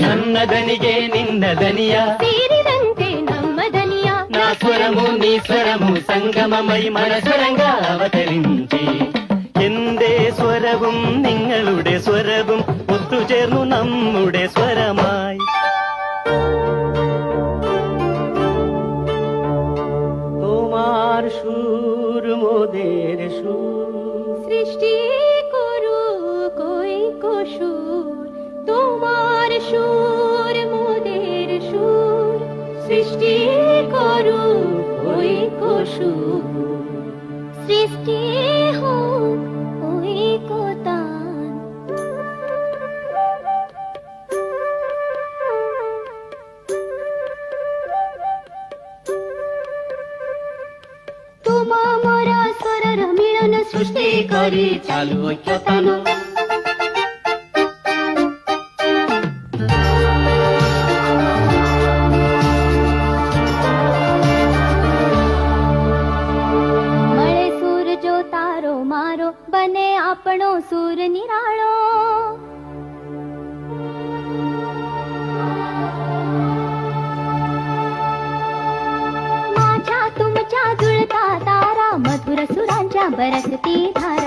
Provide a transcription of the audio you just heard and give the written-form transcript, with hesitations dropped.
ನನ್ನ ದನಿಗೆ ನಿನ್ನ ದನಿಯ ಸೇರಿದಂತೆ ನಮ್ಮ ದನಿಯ నా స్వరము నీ స్వరము സംഗമമൈ മനസ്വരങ്ക അവതരിഞ്ചി എന്റെ സ്വരവും നിങ്ങളുടെ സ്വരവും ഒത്തുചേർന്നു നമ്മുടെ സ്വരമായി তোমার সুর মোদের সুর সৃষ্টি করু কই সুর তোমার সুর মোদের সুর সৃষ্টি করু কই সুর সৃষ্টি হোক ওই তান তোমা মোরা স্বরর মিলন সৃষ্টি କରି ଚାଲୁ ଐକ୍ୟତାନ મળે સૂર જો તારો મારો બને આપણો સૂર નિરાળો माझ्या तुमच्या जुळता तारा मधुर सुरांच्या बरसती धारा